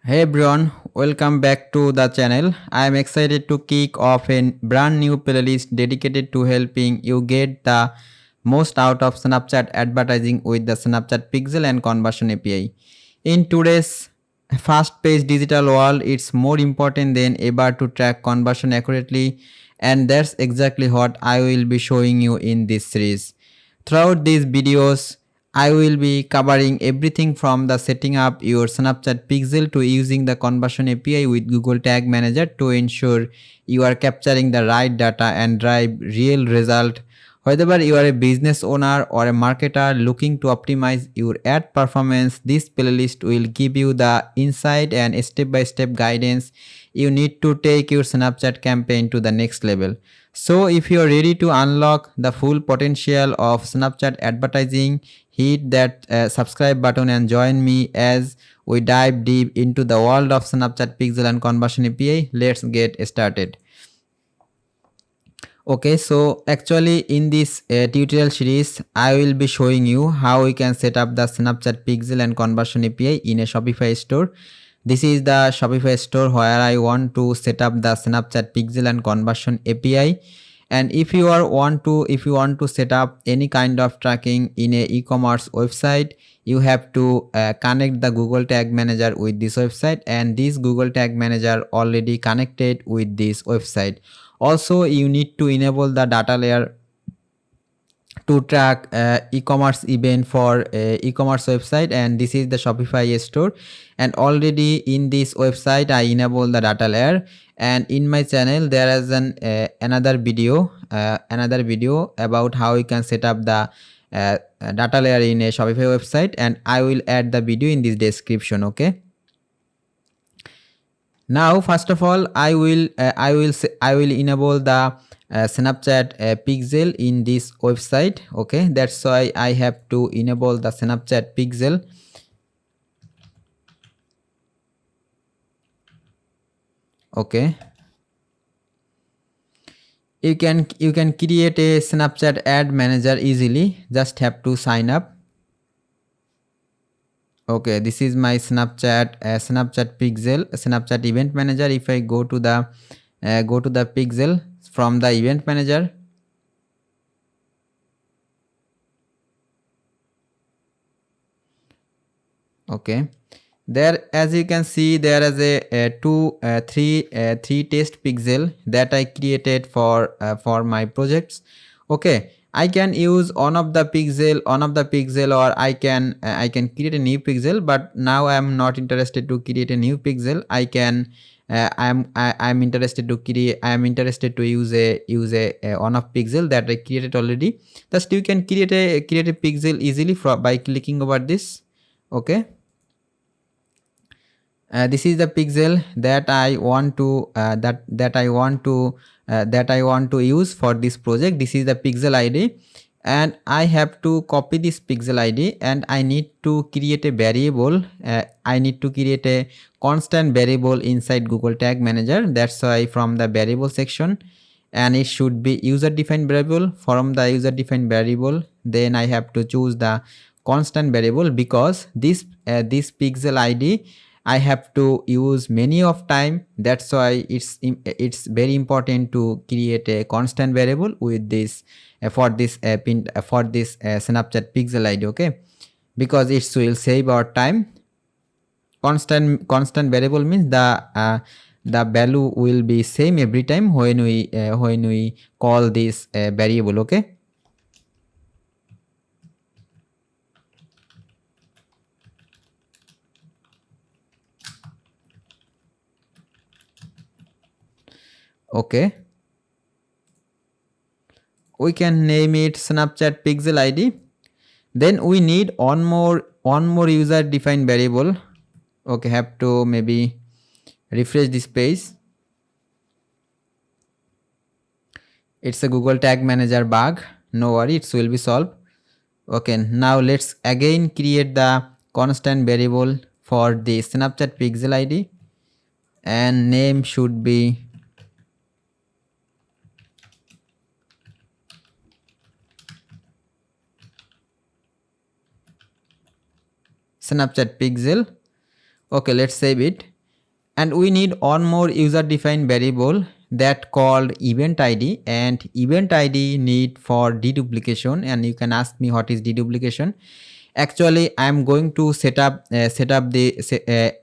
Hey everyone, welcome back to the channel. I am excited to kick off a brand new playlist dedicated to helping you get the most out of Snapchat advertising with the Snapchat Pixel and Conversion API. In today's fast-paced digital world, it's more important than ever to track conversion accurately, and that's exactly what I will be showing you in this series. Throughout these videos, I will be covering everything from the setting up your Snapchat Pixel to using the conversion API with Google Tag Manager to ensure you are capturing the right data and drive real result. Whether you are a business owner or a marketer looking to optimize your ad performance, this playlist will give you the insight and step-by-step guidance you need to take your Snapchat campaign to the next level. So if you are ready to unlock the full potential of Snapchat advertising, hit that subscribe button and join me as we dive deep into the world of Snapchat Pixel and Conversion API. Let's get started. Okay, so actually in this tutorial series, I will be showing you how we can set up the Snapchat Pixel and Conversion API in a Shopify store. This is the Shopify store where I want to set up the Snapchat Pixel and Conversion API. And if you want to set up any kind of tracking in a e-commerce website, you have to connect the Google Tag Manager with this website, and this Google Tag Manager already connected with this website. Also, you need to enable the data layer to track e-commerce event for e-commerce website, and this is the Shopify store. And already in this website I enable the data layer, and in my channel there is another video about how you can set up the data layer in a Shopify website, and I will add the video in this description. Okay, now first of all I will enable the Snapchat Pixel in this website. Okay, that's why I have to enable the Snapchat Pixel. Okay, you can create a Snapchat ad manager easily, just have to sign up. Okay, this is my Snapchat Pixel Snapchat event manager. If I go to the Pixel from the event manager, okay, there as you can see there is three test pixel that I created for my projects. Okay, I can use one of the pixel or I can create a new pixel, but now I am not interested to create a new pixel. I'm interested to use a one of pixel that I created already. Just you can create a pixel easily by clicking over this. Okay, this is the pixel that I want to use for this project. This is the pixel id, and I have to copy this pixel id, and I need to create a variable. I need to create a constant variable inside Google Tag Manager. That's why from the variable section, and it should be user defined variable. From the user defined variable, then I have to choose the constant variable, because this pixel id I have to use many of time. That's why it's very important to create a constant variable with this for this Snapchat Pixel ID. Okay, because it will save our time. Constant variable means the value will be same every time when we call this variable. Okay. Okay, we can name it Snapchat Pixel ID. Then we need one more user defined variable. Okay, have to maybe refresh this page. It's a Google Tag Manager bug. No worry, it will be solved. Okay, now let's again create the constant variable for the Snapchat Pixel ID, and name should be Snapchat Pixel. Okay, let's save it. And we need one more user defined variable that called event id, and event id need for deduplication. And you can ask me what is deduplication. Actually I'm going to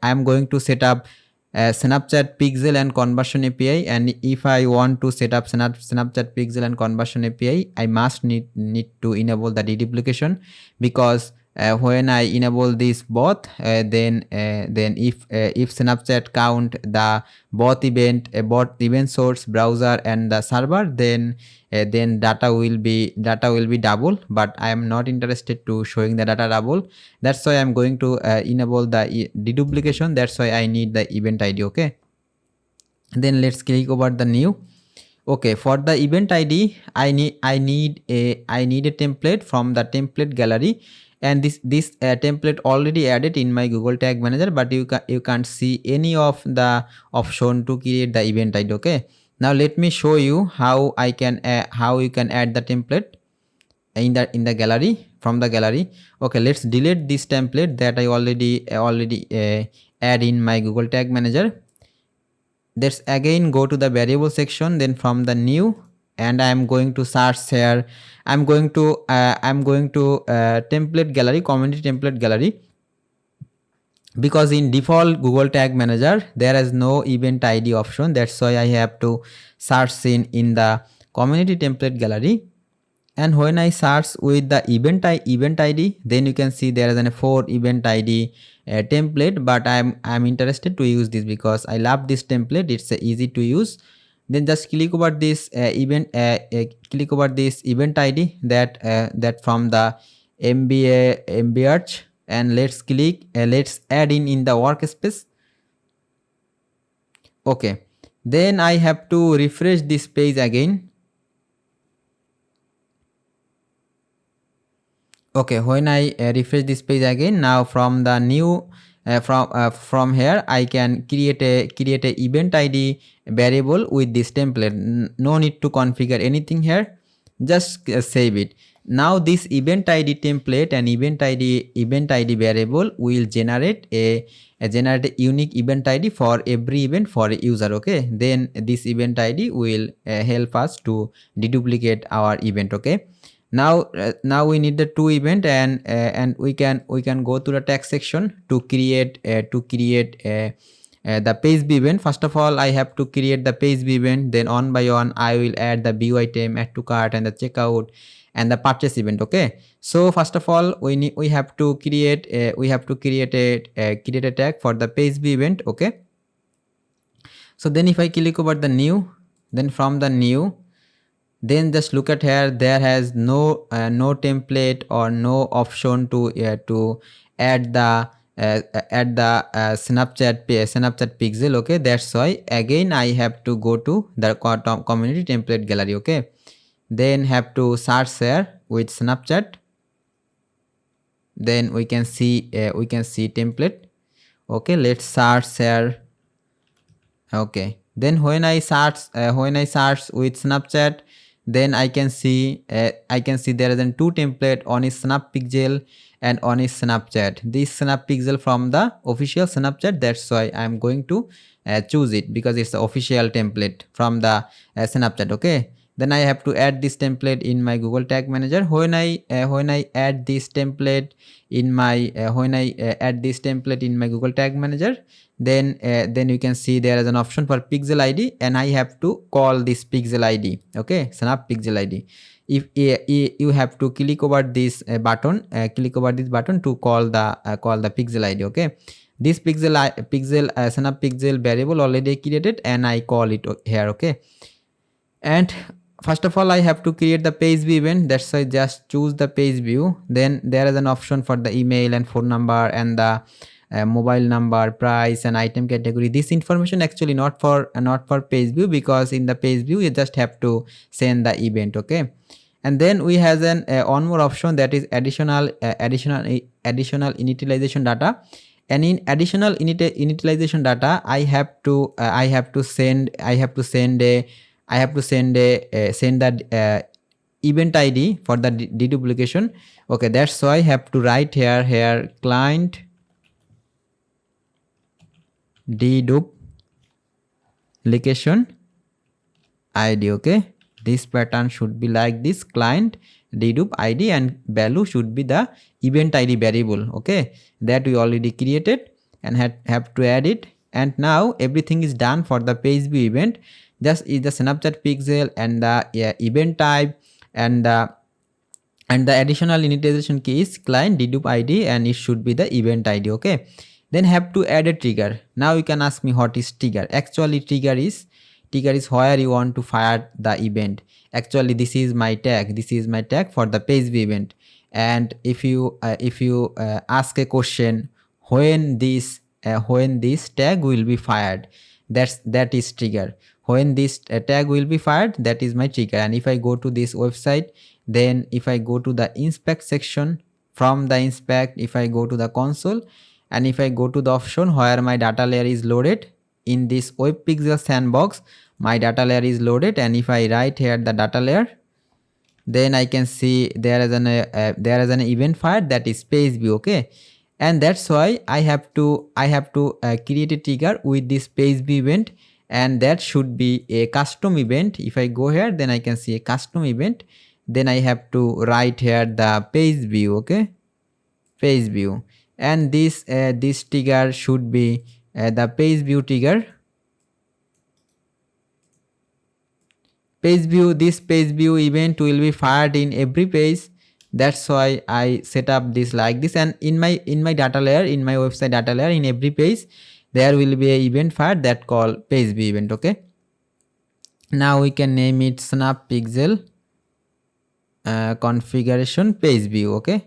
I'm going to set up Snapchat Pixel and Conversion API, and if I want to set up Snapchat Pixel and Conversion API, I must need to enable the deduplication, because when I enable this both, then if Snapchat count the both event source, browser and the server, then data will be double. But I am not interested to showing the data double. That's why I'm going to enable the deduplication. That's why I need the event id. Okay, then let's click over the new. Okay, for the event id, I need a template from the template gallery, and this template already added in my Google Tag Manager, but you can't see any of the option to create the event id. Okay, now let me show you how you can add the template in the gallery, from the gallery. Okay, let's delete this template that I already add in my Google Tag Manager. Let's again go to the variable section, then from the new, and I'm going to search here. I'm going to template gallery, community template gallery, because in default Google Tag Manager there is no event id option. That's why I have to search in the community template gallery. And when I search with the event id, then you can see there is a 4 event id template, but I'm interested to use this because I love this template. It's easy to use. Then just click over this click over this event id that from the MBH, and let's add in the workspace. Okay, then I have to refresh this page again. Okay, when I refresh this page again, now from the new from here I can create a event id variable with this template. No need to configure anything here, just save it. Now this event id template and event id variable will generate a unique event id for every event for a user. Okay, then this event id will help us to deduplicate our event. Okay, now we need the two event, and we can go to the text section to create the page view event. First of all, I have to create the page view event. Then on by on I will add the view item, add to cart, and the checkout and the purchase event. Okay, so first of all we have to create a tag for the page view event. Okay, so then if I click over the new, then from the new, then just look at here, there has no template or no option to add the Snapchat pixel. Okay, that's why again I have to go to the community template gallery. Okay, then have to search here with Snapchat, then we can see template. Okay, let's search here. Okay, then when I search with Snapchat, then I can see there is two template. One is Snap Pixel and one is Snapchat. This Snap Pixel from the official Snapchat. That's why I'm going to choose it, because it's the official template from the Snapchat. Okay, then I have to add this template in my Google Tag Manager. When I add this template in my Google Tag Manager, then you can see there is an option for pixel id, and I have to call this pixel id. Okay, Snap Pixel id. If you have to click over this button to call the pixel id. Okay, this Snap Pixel variable already created, and I call it here. Okay, and first of all I have to create the page view event. That's why just choose the page view. Then there is an option for the email and phone number and the mobile number, price, and item category. This information actually not for page view, because in the page view you just have to send the event. Okay, and then we have an one more option, that is additional initialization data. And in additional initialization data, I have to send that event id for the deduplication. Okay, that's why I have to write here client dedup location id. Okay, this pattern should be like this: client dedupe id and value should be the event id variable, okay, that we already created and have to add it. And now everything is done for the page view event. Just is the Snapchat pixel and the event type, and the additional initialization key is client dedupe id and it should be the event id. Okay, then have to add a trigger. Now you can ask me what is trigger. Actually trigger is where you want to fire the event. Actually this is my tag for the page view event. And if you ask a question when this tag will be fired, that is trigger. When this tag will be fired, that is my trigger. And if I go to this website, then if I go to the inspect section, from the inspect, if I go to the console and if I go to the option where my data layer is loaded, in this web pixel sandbox my data layer is loaded, and if I write here the data layer, then I can see there is an event file that is page view. Okay, and that's why I have to create a trigger with this page view event, and that should be a custom event. If I go here, then I can see a custom event. Then I have to write here the page view. Okay, page view, and this trigger should be the page view trigger. This page view event will be fired in every page. That's why I set up this like this. And in my data layer, in my website data layer, in every page there will be a event fired that call page view event. Okay, now we can name it snap pixel configuration page view. Okay,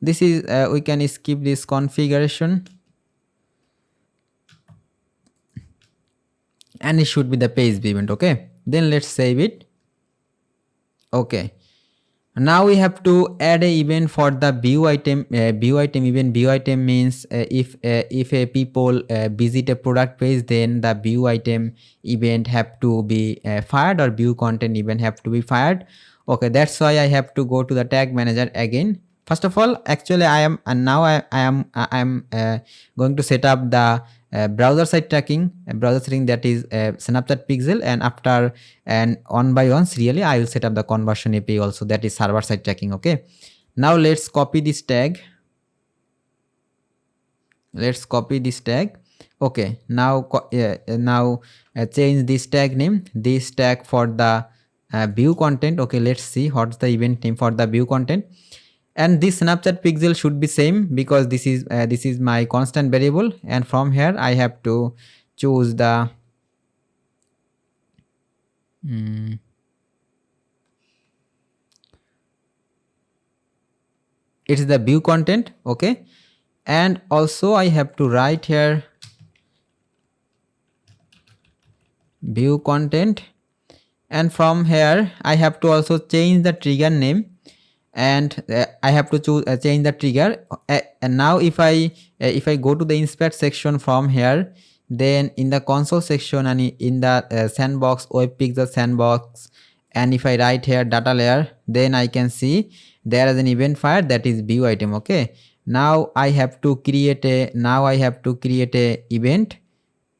this is we can skip this configuration, and it should be the page view event. Okay, then let's save it. Okay, now we have to add a event for the view item event. View item means if a people visit a product page, then the view item event have to be fired, or view content event have to be fired. Okay, that's why I have to go to the tag manager again. First of all, actually I am going to set up the browser side tracking, that is Snapchat pixel, and after and one by one serially I will set up the conversion API also, that is server side tracking. Okay, now let's copy this tag. Okay, now change this tag name, this tag for the view content. Okay, let's see what's the event name for the view content. And this Snapchat pixel should be same, because this is my constant variable, and from here I have to choose the it's the view content. Okay, and also I have to write here view content, and from here I have to also change the trigger name, and I have to change the trigger. And now if I go to the inspect section from here, then in the console section and in the sandbox, web pixel sandbox, and if I write here data layer, then I can see there is an event fire that is view item. Okay, now I have to create a event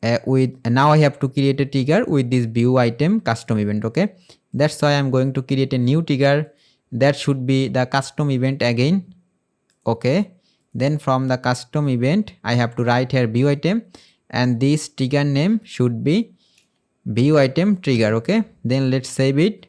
now I have to create a trigger with this view item custom event. Okay, that's why I'm going to create a new trigger that should be the custom event again. Okay, then from the custom event I have to write here view item, and this trigger name should be view item trigger. Okay, then let's save it.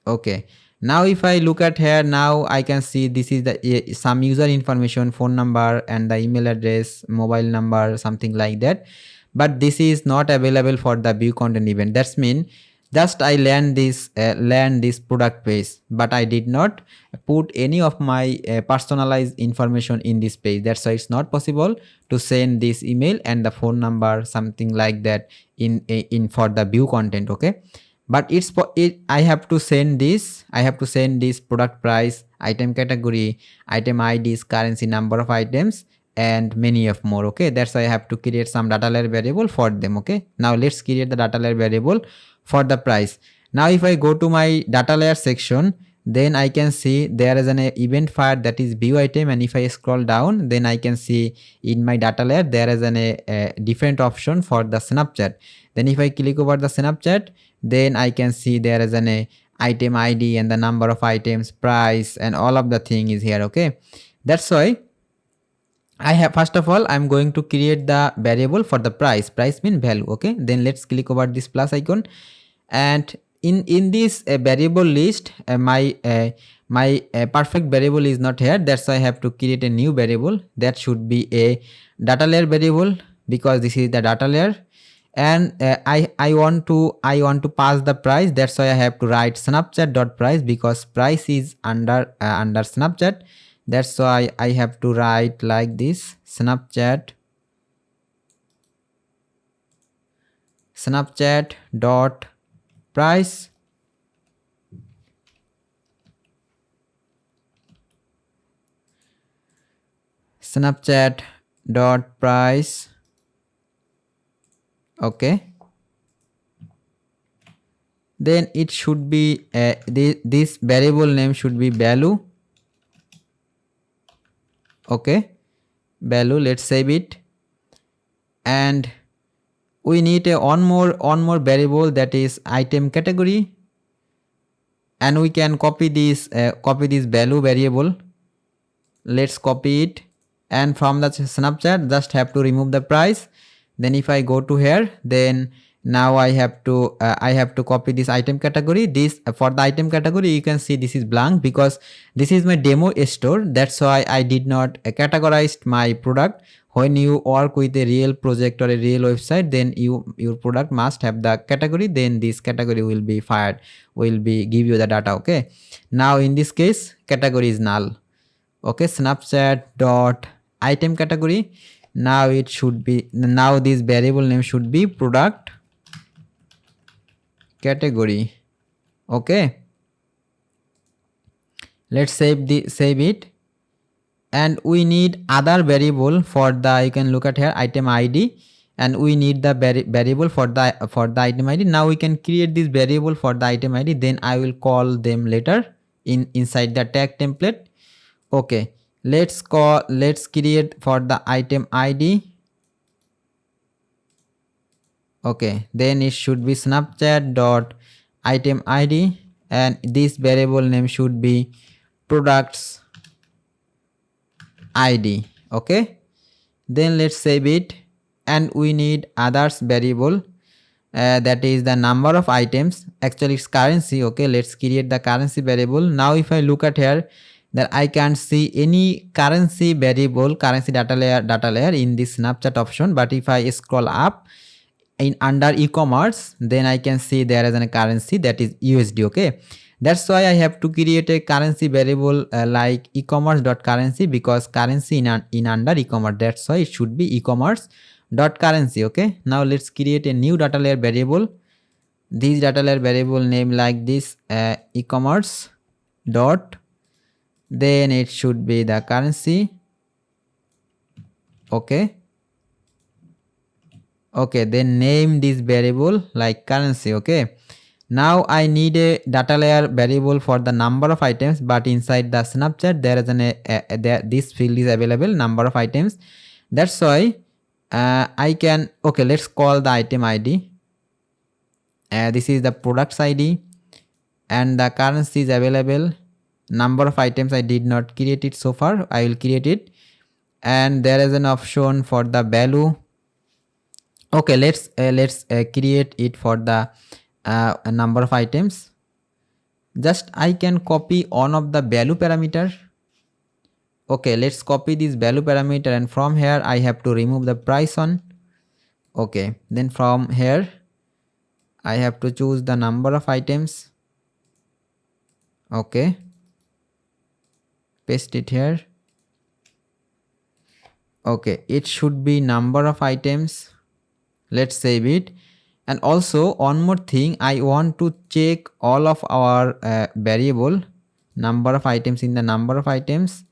Okay, now if I look at here, now I can see this is the some user information, phone number and the email address, mobile number, something like that, but this is not available for the view content event. That's mean just I land this product page, but I did not put any of my personalized information in this page. That's why it's not possible to send this email and the phone number, something like that, in for the view content. Okay, but I have to send this product price, item category, item IDs, currency, number of items, and many of more. Okay, that's why I have to create some data layer variable for them. Okay, now let's create the data layer variable for the price. Now if I go to my data layer section, Then I can see there is an event fire, that is view item, and if I scroll down, then I can see in my data layer there is a different option for the Snapchat. Then if I click over the Snapchat, then I can see there is an item ID and the number of items, price, and all of the thing is here. Okay, that's why I have, first of all, I'm going to create the variable for the price. Price mean value. Okay, then let's click over this plus icon, and in this variable list, my perfect variable is not here. That's why I have to create a new variable that should be a data layer variable, because this is the data layer. And I want to pass the price. That's why I have to write Snapchat dot price, because price is under Snapchat. That's why I have to write like this: Snapchat dot price. Snapchat dot price. Okay, then it should be this variable name should be value. Okay, value, let's save it. And we need a one more variable, that is item category, and we can copy this value variable. Let's copy it, and from the Snapchat just have to remove the price. Then if I go to here, then now I have to copy this item category. This for the item category, you can see this is blank because this is my demo store. That's why I did not categorize my product. When you work with a real project or a real website, then your product must have the category. Then this category will be fired, will be give you the data. Okay, now in this case category is null. Okay, Snapchat dot item category. Now it should be, now this variable name should be product category. Okay, let's save it. And we need other variable for the, you can look at here, item ID, and we need the variable for the item ID. Now we can create this variable for the item ID, then I will call them later inside the tag template. Okay, let's create for the item ID. Okay, then it should be Snapchat dot item ID, and this variable name should be products ID. Okay, then let's save it. And we need others variable, that is the number of items. Actually it's currency. Okay, let's create the currency variable. Now if I look at here, that I can't see any currency variable, currency data layer in this Snapchat option. But if I scroll up in under e-commerce, then I can see there is a currency, that is USD. Okay, that's why I have to create a currency variable like e-commerce dot currency, because currency in under e-commerce. That's why it should be e-commerce dot currency. Okay, now let's create a new data layer variable. This data layer variable name like this, e-commerce dot, then it should be the currency. Okay, then name this variable like currency. Okay, now I need a data layer variable for the number of items, but inside the Snapchat there is this field is available, number of items. That's why I can, okay, let's call the item ID. This is the products ID, and the currency is available. Number of items I did not create it so far, I will create it. And there is an option for the value. Okay, let's create it for the number of items. Just I can copy one of the value parameter. Okay, let's copy this value parameter, and from here I have to remove the price on. Okay, then from here I have to choose the number of items. Okay, paste it here. Okay, it should be number of items. Let's save it. And also one more thing, I want to check all of our variable number of items in the number of items.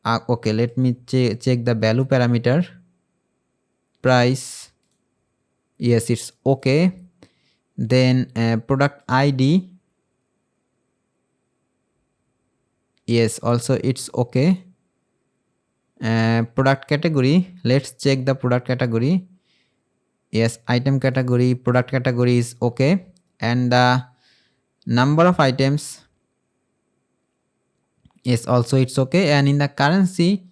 Okay, let me check the value parameter. Price, yes, it's okay. Then product ID, Yes, also it's okay. Product category, let's check the product category. Yes, item category, product category is okay. And the number of items, yes, also it's okay. And in the currency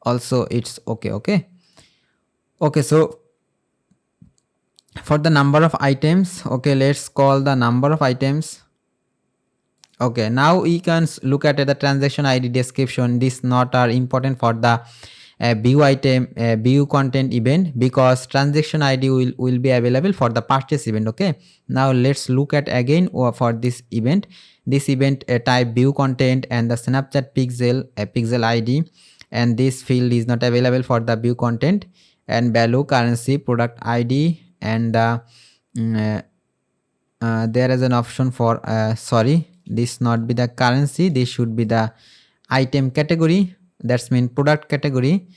also it's okay. Okay, so for the number of items, okay, let's call the number of items. Okay, now we can look at the transaction ID description. This not are important for the view item, view content event, because transaction ID will be available for the purchase event. Okay, now let's look at again for this event. This event type view content and the Snapchat pixel pixel ID, and this field is not available for the view content, and value currency product ID, and there is an option for sorry, this not be the currency, this should be the item category, that's mean product category,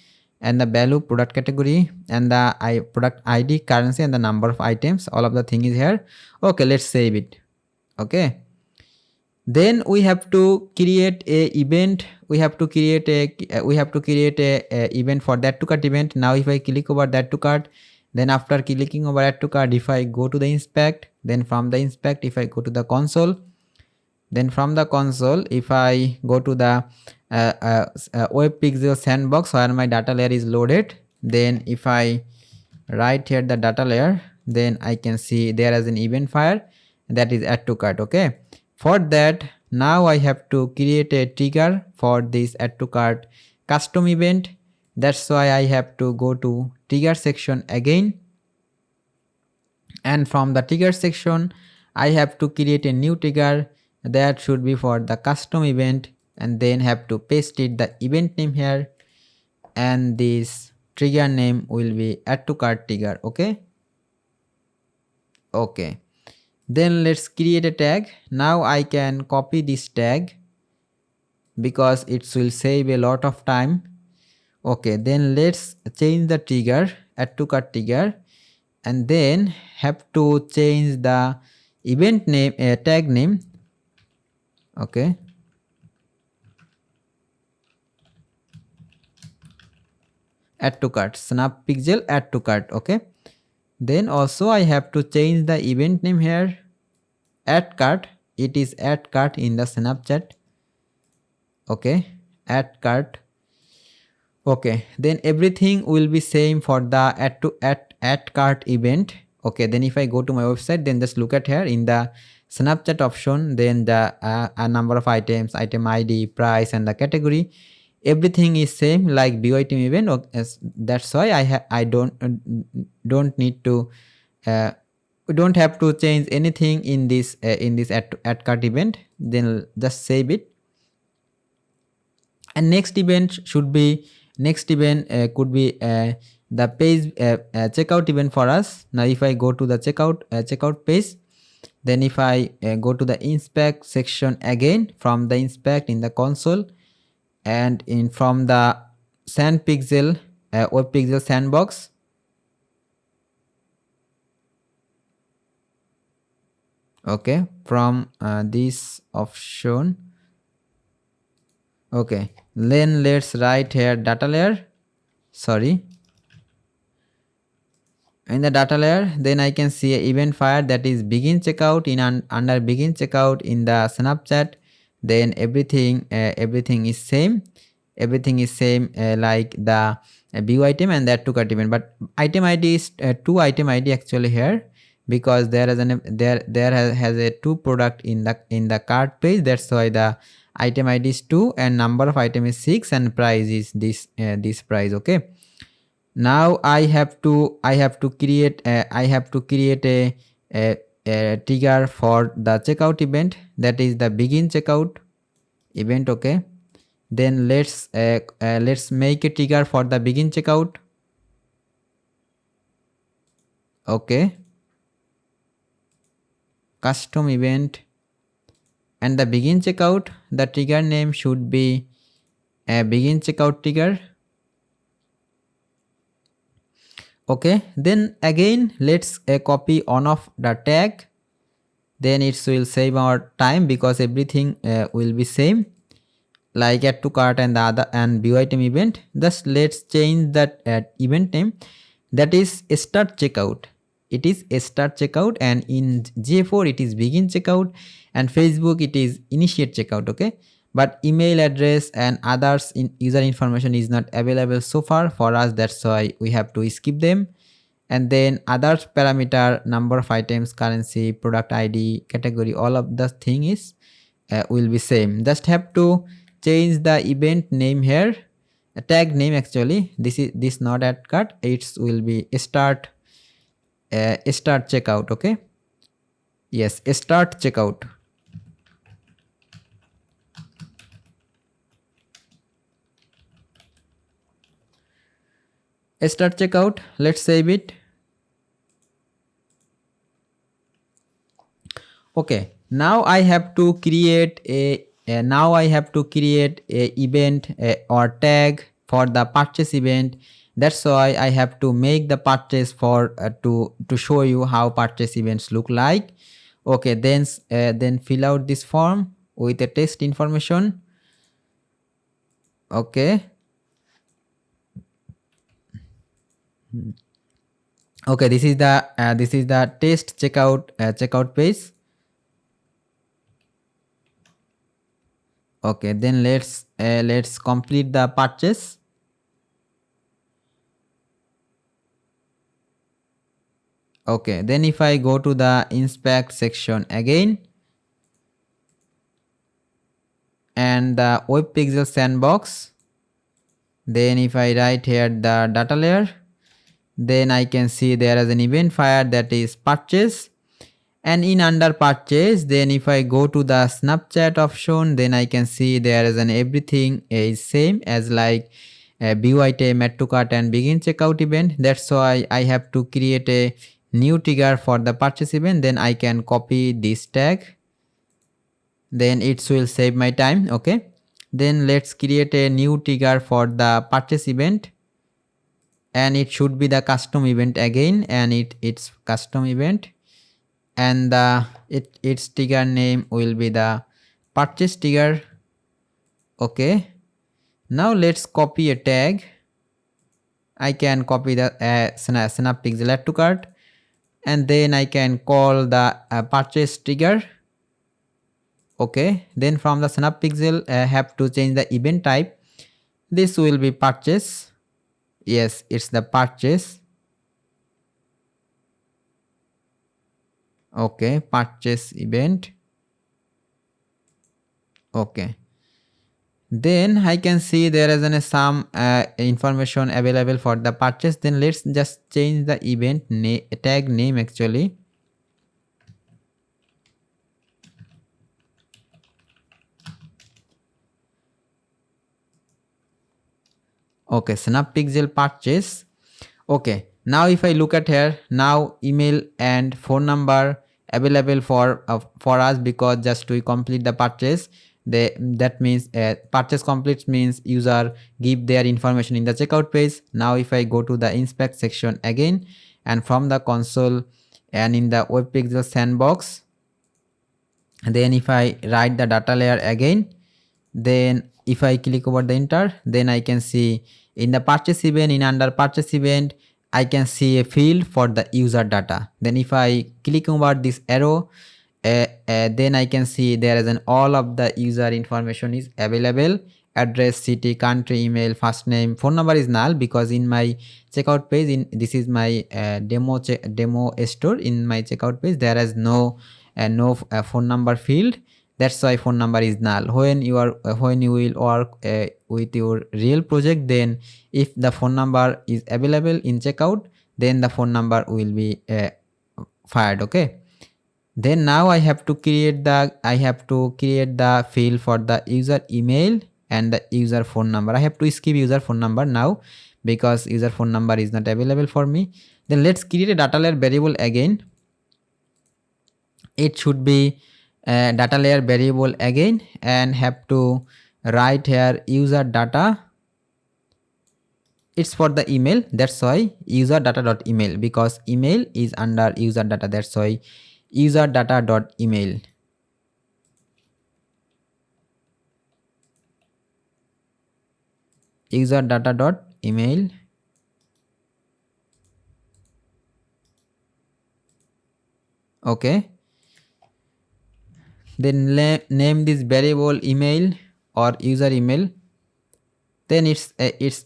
and the value product category, and the product ID currency, and the number of items, all of the thing is here. Okay, let's save it. Okay, then we have to create a event, we have to create a event for that to cart event. Now if I click over that to cart, then after clicking over add to cart, if I go to the inspect, then from the inspect if I go to the console, then from the console if I go to the web pixel sandbox where my data layer is loaded, then if I write here the data layer, then I can see there is an event file that is add to cart. Okay, for that now I have to create a trigger for this add to cart custom event. That's why I have to go to trigger section again, and from the trigger section I have to create a new trigger that should be for the custom event, and then have to paste it the event name here, and this trigger name will be add to cart trigger. Okay, then let's create a tag. Now I can copy this tag because it will save a lot of time. Okay, then let's change the trigger add to cart trigger, and then have to change the event name, tag name. Okay, add to cart snap pixel add to cart. Okay, then also I have to change the event name here, add cart, it is add cart in the Snapchat. Okay, add cart. Okay, then everything will be same for the add cart event. Okay, then if I go to my website, then just look at here in the Snapchat option, then the a number of items, item ID, price, and the category, everything is same like view item event. Okay, that's why I don't need to we don't have to change anything in this add cart event. Then just save it, and next event should be next event could be the page checkout event for us. Now if I go to the checkout page, then if I go to the inspect section again, from the inspect in the console, and in from the sand pixel web pixel sandbox. Okay, from this option. Okay, then let's write here data layer, sorry, in the data layer, then I can see a event file that is begin checkout. In under begin checkout in the Snapchat, then everything is same, like the view item and that to cart event, but item ID is two item ID actually here, because there is has a two product in the cart page. That's why the item ID is 2 and number of item is 6 and price is this price. Okay, now I have to create a trigger for the checkout event, that is the begin checkout event. Okay, then let's make a trigger for the begin checkout. Okay, custom event, and the begin checkout, the trigger name should be begin checkout trigger. Okay, then again let's copy on of the tag, then it will save our time because everything will be same, like add to cart and the other and view item event. Just let's change that event name, that is start checkout. It is start checkout, and in GA4 it is begin checkout, and Facebook it is initiate checkout. Okay, but email address and others in user information is not available so far for us, that's why we have to skip them. And then others parameter, number of items, currency, product ID, category, all of the thing is will be same. Just have to change the event name here, tag name actually. This is this not add cart, it will be start checkout. Okay, yes, start checkout. Start checkout, let's save it. Okay, now I have to create a event or tag for the purchase event. That's why I have to make the purchase for to show you how purchase events look like. Okay, then fill out this form with a text information. Okay, okay, this is the test checkout page. Okay, then let's complete the purchase. Okay, then if I go to the inspect section again and the web pixel sandbox, then if I write here the data layer, then I can see there is an event fire that is purchase, and in under purchase, then if I go to the Snapchat option, then I can see there is an everything is same as like view item, add to cart and begin checkout event. That's why I have to create a new trigger for the purchase event. Then I can copy this tag, then it will save my time. Okay, then let's create a new trigger for the purchase event, and it should be the custom event again, and it's custom event, and its trigger name will be the purchase trigger. Okay, now let's copy a tag. I can copy the snap pixel add to cart, and then I can call the purchase trigger. Okay, then from the snap pixel have to change the event type. This will be purchase. Yes, it's the purchase. Okay, purchase event. Okay, then I can see there is some information available for the purchase. Then let's just change the event tag name actually. Okay, snap pixel purchase. Okay, now if I look at here, now email and phone number available for us, because just to complete the purchase, that means purchase complete means user give their information in the checkout page. Now if I go to the inspect section again, and from the console and in the web pixel sandbox, then if I write the data layer again, then if I click over the enter, then I can see in the purchase event, in under purchase event, I can see a field for the user data. Then if I click over this arrow, then I can see there is an all of the user information is available: address, city, country, email, first name, phone number is null because in my checkout page, in this is my demo store, in my checkout page there is no phone number field. That's why phone number is null. When you are when you will work with your real project, then if the phone number is available in checkout, then the phone number will be fired. Okay, then now I have to create the field for the user email and the user phone number. I have to skip user phone number now because user phone number is not available for me. Then let's create a data layer variable again. It should be data layer variable again, and have to write here user data. It's for the email, that's why user data dot email, because email is under user data, that's why user data dot email. User data dot email. Okay, then name this variable email or user email. Then this is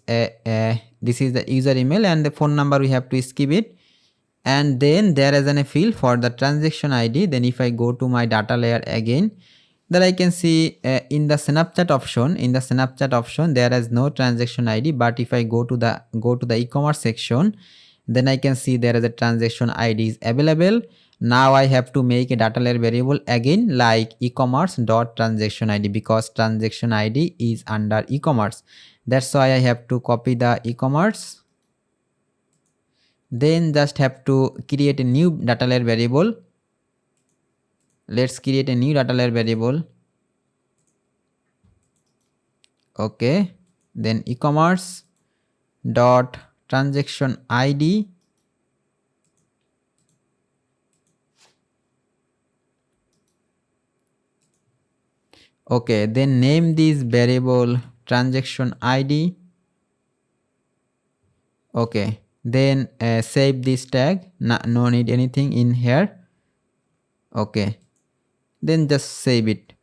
the user email, and the phone number we have to skip it. And then there is a field for the transaction ID. Then if I go to my data layer again, then I can see in the Snapchat option there is no transaction ID. But if I go to the e-commerce section, then I can see there is a transaction ID is available. Now I have to make a data layer variable again, like e-commerce dot transaction ID, because transaction ID is under e-commerce. That's why I have to copy the e-commerce. Then just have to create a new data layer variable. Let's create a new data layer variable. Okay, then e-commerce dot transaction ID. Okay, then name this variable transaction ID. Okay, then save this tag. No need anything in here. Okay, then just save it.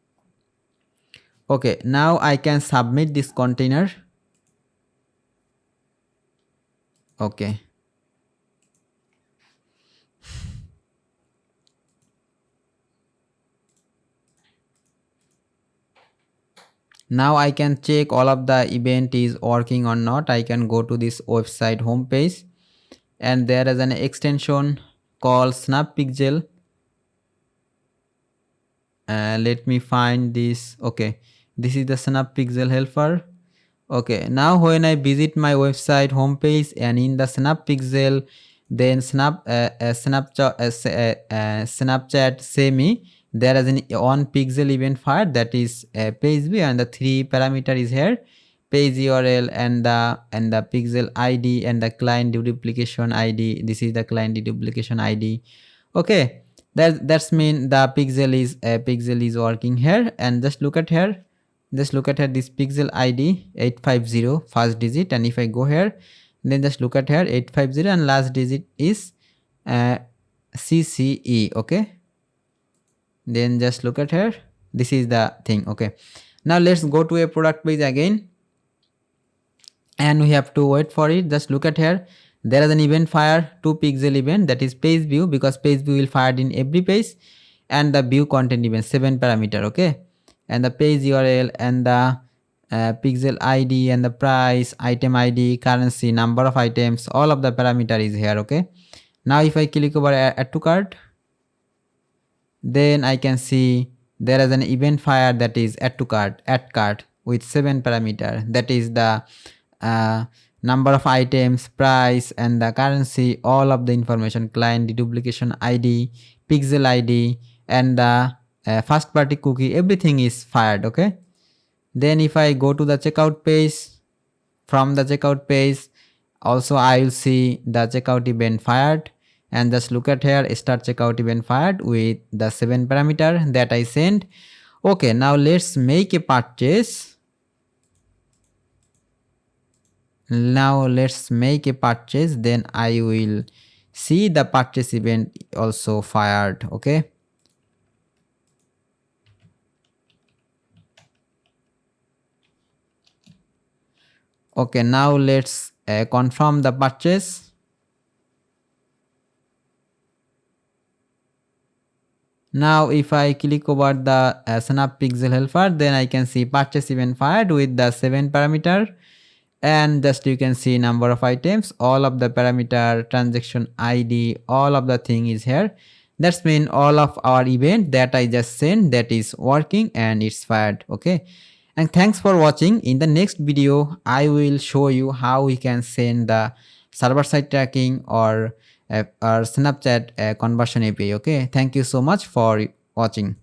Okay, now I can submit this container. Okay, now I can check all of the event is working or not. I can go to this website homepage, and there is an extension called SnapPixel. Let me find this. Okay, this is the SnapPixel helper. Okay, now when I visit my website homepage, and in the SnapPixel, then Snapchat say me there is an one pixel event fire, that is page view, and the three parameter is here: page URL and the pixel ID and the client deduplication ID. This is the client deduplication ID. Okay, that's mean the pixel is working here. And just look at here, this pixel ID 850 first digit, and if I go here, then just look at here 850, and last digit is CCE. Okay, then just look at here, this is the thing. Okay, now let's go to a product page again, and we have to wait for it. Just look at here, there is an event fire 2 pixel event, that is page view, because page view will fire in every page, and the view content event 7 parameter. Okay, and the page URL and the pixel ID and the price, item ID, currency, number of items, all of the parameter is here. Okay, now if I click over add to cart, then I can see there is an event fire, that is add cart with 7 parameter, that is the number of items, price, and the currency, all of the information, client deduplication ID, pixel ID, and the first party cookie, everything is fired. Okay, then if I go to the checkout page, from the checkout page also I will see the checkout event fired, and just look at here, start checkout event fired with the 7 parameter that I sent. Okay, now let's make a purchase. Then I will see the purchase event also fired. Okay, okay, now let's confirm the purchase. Now if I click over the SnapPixel helper, then I can see purchase event fired with the 7 parameter, and just you can see number of items, all of the parameter, transaction ID, all of the thing is here. That's mean all of our event that I just sent, that is working and it's fired. Okay, and thanks for watching. In the next video I will show you how we can send the server side tracking or Snapchat conversion API. Okay, thank you so much for watching.